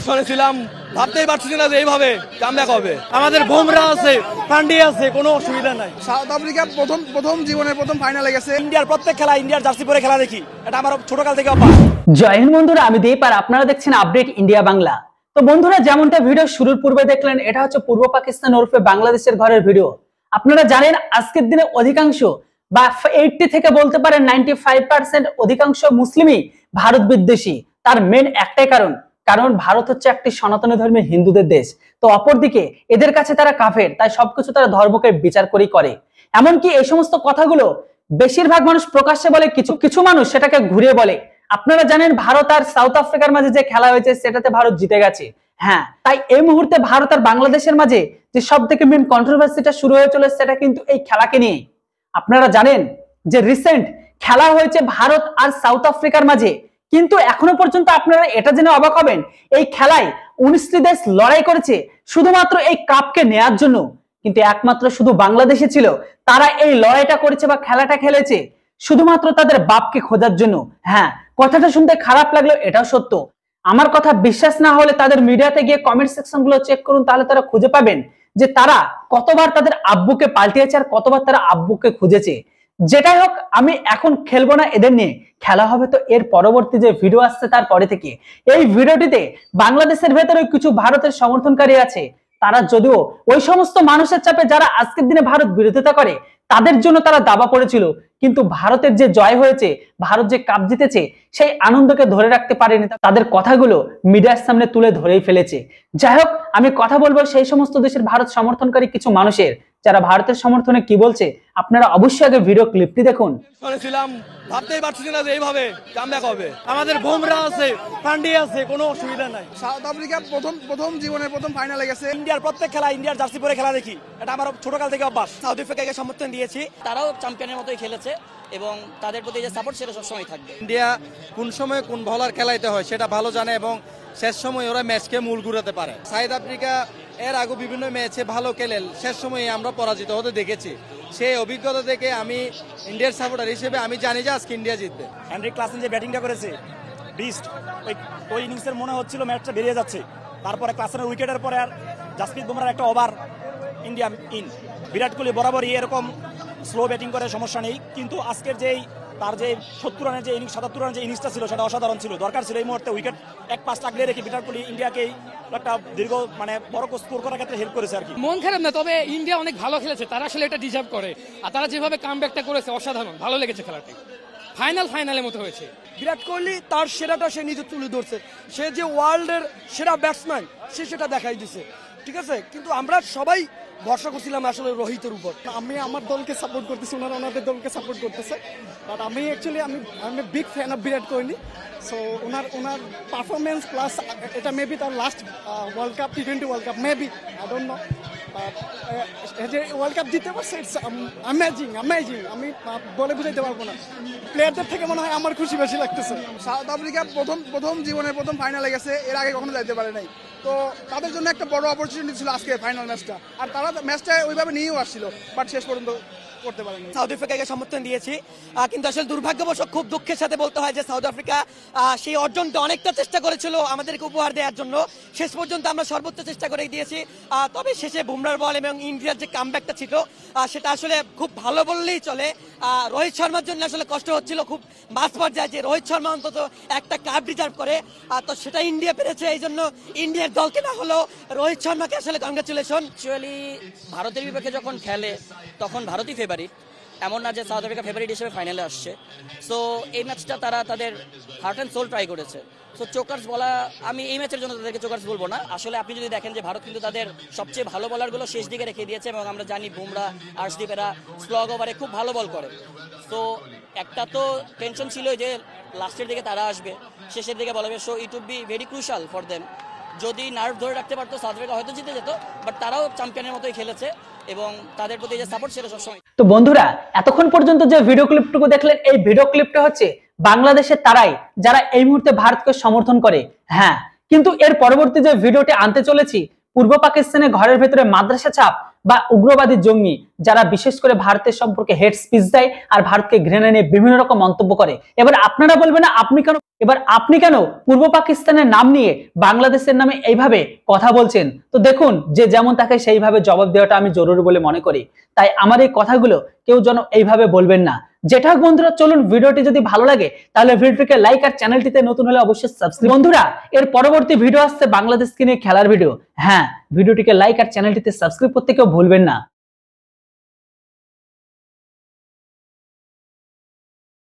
শুনেছিলাম, ভাবতেই পারছি না যে এইভাবে কামব্যাক হবে। আমাদের বুমরা আছে, পান্ডিয়া আছে, কোনো অসুবিধা নাই। সাউথ আফ্রিকা প্রথম জীবনের প্রথম ফাইনালে গেছে। ইন্ডিয়ার প্রত্যেক খেলা ইন্ডিয়ার জার্সি পরে খেলা দেখি, এটা আমার ছোটকাল থেকে অভ্যাস। জয় হিন্দ বন্ধুরা, আমি দীপ আর আপনারা দেখছেন আপডেট ইন্ডিয়া বাংলা। তো বন্ধুরা, যেমনটা ভিডিও শুরুর পূর্বে দেখলেন, এটা হচ্ছে পূর্ব পাকিস্তান ওরফে বাংলাদেশের ঘরের ভিডিও। আপনারা জানেন আজকের দিনে অধিকাংশ বা 80 থেকে বলতে পারেন 95% অধিকাংশ মুসলিমই ভারত বিদ্বেষী। তার মেন একটাই কারণ ভারত হচ্ছে একটি সনাতনী ধর্মের হিন্দুদের দেশ। তো অপরদিকে এদের কাছে তারা কাফের, তাই সবকিছু তারা ধর্মকে বিচার করেই করে। এমনকি এই সমস্ত কথাগুলো বেশিরভাগ মানুষ প্রকাশ্যে বলে, কিছু মানুষ সেটাকে ঘুরিয়ে বলে। আপনারা জানেন ভারত আর সাউথ আফ্রিকার মাঝে যে খেলা হয়েছে সেটাতে ভারত জিতে গেছে। হ্যাঁ, তাই এই মুহূর্তে ভারত আর বাংলাদেশের মাঝে যে সব থেকে মেন কন্ট্রোভার্সিটা শুরু হয়ে চলেছে সেটা কিন্তু এই খেলাকে নিয়ে। আপনারা জানেন যে রিসেন্ট খেলা হয়েছে ভারত আর সাউথ আফ্রিকার মাঝে, কিন্তু এখনো পর্যন্ত আপনারা এটা জেনে অবাক হবেন, এই খেলায় 19টি দেশ লড়াই করেছে শুধুমাত্র এই কাপকে নেয়ার জন্য। কিন্তু একমাত্র শুধু বাংলাদেশে ছিল তারা এই লড়াইটা করেছে বা খেলাটা খেলেছে শুধুমাত্র তাদের বাপকে খোঁজার জন্য। হ্যাঁ, কথাটা শুনতে খারাপ লাগলো, এটাও সত্য। আমার কথা বিশ্বাস না হলে তাদের মিডিয়াতে গিয়ে কমেন্ট সেকশন গুলো চেক করুন, তাহলে তারা খুঁজে পাবেন যে তারা কতবার তাদের আব্বুকে পাল্টিয়েছে আর কতবার তারা আব্বুকে খুঁজেছে। যেটাই হোক, আমি এখন খেলবো না এদের নিয়ে, খেলা হবে তো এর পরবর্তী যে ভিডিও আসছে তার পরে থেকে। এই ভিডিওটিতে বাংলাদেশের ভেতরে কিছু ভারতের সমর্থনকারী আছে, তারা যদিও ওই সমস্ত মানুষের চাপে যারা আজকের দিনে ভারত বিরোধিতা করে তাদের জন্য তারা দাবা পড়েছিল, কিন্তু ভারতের যে জয় হয়েছে, ভারত যে কাপ জিতেছে, সেই আনন্দকে ধরে রাখতে পারেনি। তাদের কথাগুলো মিডিয়ার সামনে তুলে ধরেই ফেলেছে। যাই হোক, আমি কথা বলবো সেই সমস্ত দেশের ভারত সমর্থনকারী কিছু মানুষের, যারা ভারতের সমর্থনে কি বলছে। আপনারা অবশ্যই আগে ভিডিও ক্লিপটি দেখুন। শুনেছিলাম, ভাবতেই পারছি না যে এইভাবে কামব্যাক হবে। আমাদের বুমরা আছে, পান্ডিয়া আছে, কোনো অসুবিধা নাই। সাউথ আফ্রিকা প্রথম জীবনের প্রথম ফাইনালে গেছে। ইন্ডিয়ার প্রত্যেক খেলা ইন্ডিয়ার জার্সি পরে খেলা দেখি, এটা আমার ছোটকাল থেকে অভ্যাস। সাউথ আফ্রিকাকে সমর্থন দিয়েছি, তারাও চ্যাম্পিয়নের মতোই খেলেছে এবং তাদের প্রতি যে সাপোর্ট সেটা সবসময় থাকবে। ইন্ডিয়া কোন সময় কোন বলার খেলাইতে হয় সেটা ভালো জানে এবং শেষ সময় ওরা ম্যাচকে মূল ঘুরাতে পারে। সাউথ আফ্রিকা এর আগে বিভিন্ন ম্যাচে ভালো খেলে শেষ সময়ে আমরা পরাজিত হতে দেখেছি। সেই অভিজ্ঞতা থেকে আমি ইন্ডিয়ার সাপোর্টার হিসেবে আমি জানি যে আজকে ইন্ডিয়া জিতবে। হেনরিক ক্লাসেন যে ব্যাটিংটা করেছে বিস্ট, ওই ইনিংসের মনে হচ্ছিল ম্যাচটা বেরিয়ে যাচ্ছে। তারপরে ক্লাসেনের উইকেটের পরে আর জাসপ্রীত বুমরার একটা over, India in. Virat Kohli বরাবরই এরকম স্লো ব্যাটিং করে, সমস্যা নেই, কিন্তু আজকের যেই তার যে 70 রানের যে ইনিংস, 77 রানের যে ইনিংসটা ছিল সেটা অসাধারণ ছিল। দরকার ছিল এই মুহূর্তে উইকেট 1-5 লাগলে রেখে বিরাট কোহলি ইন্ডিয়াকে একটা দীর্ঘ বড় স্কোর করার ক্ষেত্রে হেল্প করেছে আর কি। মন খারাপ না, তবে ইন্ডিয়া অনেক ভালো খেলেছে, তারা আসলে এটা ডিজার্ভ করে। আর তারা যেভাবে কামব্যাকটা করেছে অসাধারণ, ভালো লেগেছে খেলাটি। ফাইনালের মতো হয়েছে। বিরাট কোহলি তার সেরাটা সে নিজে তুলে ধরছে, সে যে ওয়ার্ল্ডের সেরা ব্যাটসম্যান সে সেটা দেখাই দিছে, ঠিক আছে। কিন্তু আমরা সবাই ভরসা করছিলাম আসলে রোহিতের উপর। আমি আমার দলকে সাপোর্ট করতেছি, ওনারা ওনাদের দলকে সাপোর্ট করতেছে, বাট আমি অ্যাকচুয়ালি আমি big fan of Virat Kohli. So owner performance plus এটা মেবি তার last world cup, T20 world cup maybe, I don't know, যে ওয়ার্ল্ড কাপ জিততে পারছে ইটস অ্যামেজিং। আমি বলে বুঝাইতে পারবো না, প্লেয়ারদের থেকে মনে হয় আমার খুশি বেশি লাগতেছে। সাউথ আফ্রিকা প্রথম জীবনের প্রথম ফাইনালে গেছে, এর আগে কখনো যাইতে পারে নাই। তো তাদের জন্য একটা বড় অপরচুনিটি ছিল আজকে ফাইনাল ম্যাচটা, আর তারা ম্যাচটা ওইভাবে নিয়েও আসছিল, বাট শেষ পর্যন্ত করতে পারেনি। সাউথ আফ্রিকাকে সমর্থন দিয়েছি, কিন্তু আসলে দুর্ভাগ্যবশত খুব দুঃখের সাথে বলতে হয় যে সাউথ আফ্রিকা সেই অর্জনটা অনেকটা চেষ্টা করেছিল আমাদেরকে উপহার দেওয়ার জন্য। শেষ পর্যন্ত আমরা সর্বোচ্চ চেষ্টা করে দিয়েছি, তবে শেষে বুমরার বল এবং ইন্ডিয়ার যে কামব্যাকটা ছিল সেটা আসলে খুব ভালো বললেই চলে। রোহিত শর্মার জন্য আসলে কষ্ট হচ্ছিল খুব মাঝ পর্যায়ে, যে রোহিত শর্মা অন্তত একটা কাপ ডিজার্ভ করে, তো সেটা ইন্ডিয়া পেরেছে। এই জন্য ইন্ডিয়ার দলকে না হলেও রোহিত শর্মাকে আসলে কংগ্রাচুলেশন। অ্যাকচুয়ালি ভারতের বিপক্ষে যখন খেলে তখন ভারতই ফেভারিট, এমন না যে সাউথ আফ্রিকা ফেভারিট হিসেবে ফাইনালে আসছে। সো এই ম্যাচটা তারা তাদের হার্ট অ্যান্ড সোল ট্রাই করেছে। সো চোকার্স বলা, আমি এই ম্যাচের জন্য তাদেরকে চোকার্স বলবো না। আসলে আপনি যদি দেখেন যে ভারত কিন্তু তাদের সবচেয়ে ভালো বলারগুলো শেষ দিকে রেখে দিয়েছে, এবং আমরা জানি বুমরা, আর্শদীপ এরা স্লগ ওভারে খুব ভালো বল করে। সো একটা তো টেনশন ছিল যে লাস্টের দিকে তারা আসবে, শেষের দিকে বলা হবে। So it would be very crucial for them. যদি নার্ভ ধরে রাখতে পারতো সাউথ আফ্রিকা হয়তো জিতে যেত, বাট তারাও চ্যাম্পিয়নের মতোই খেলেছে এবং তাদের প্রতি যে সাপোর্ট সেটা সবসময়। তো বন্ধুরা, এতক্ষণ পর্যন্ত যে ভিডিও ক্লিপটুকু দেখলেন, এই ভিডিও ক্লিপটা হচ্ছে বাংলাদেশের তারাই যারা এই মুহূর্তে ভারতকে সমর্থন করে। হ্যাঁ, কিন্তু এর পরবর্তী যে ভিডিওটি আনতে চলেছি, পূর্ব পাকিস্তানের ঘরের ভেতরে মাদ্রাসা ছাপ বা উগ্রবাদী জঙ্গি যারা বিশেষ করে ভারতের সম্পর্কে হেড স্পিচ দেয় আর ভারতকে ঘৃণা নিয়ে বিভিন্ন রকম মন্তব্য করে। এবার আপনারা বলবেন না আপনি কেন এবার আপনি কেন পূর্ব পাকিস্তানের নাম নিয়ে বাংলাদেশের নামে এইভাবে কথা বলছেন? তো দেখুন, যে যেমন তাকে সেইভাবে জবাব দেওয়াটা আমি জরুরি বলে মনে করি। তাই আমার এই কথাগুলো কেউ যেন এইভাবে বলবেন না। যেটা বন্ধুরা, চলুন ভিডিওটি যদি ভালো লাগে তাহলে ভিডিওটিকে লাইক আর চ্যানেলটিতে নতুন হলে অবশ্যই সাবস্ক্রাইব। বন্ধুরা, এর পরবর্তী ভিডিও আসছে বাংলাদেশকে নিয়ে খেলার ভিডিও। হ্যাঁ, ভিডিওটিকে লাইক আর চ্যানেলটিতে সাবস্ক্রাইব করতে কেউ ভুলবেন না।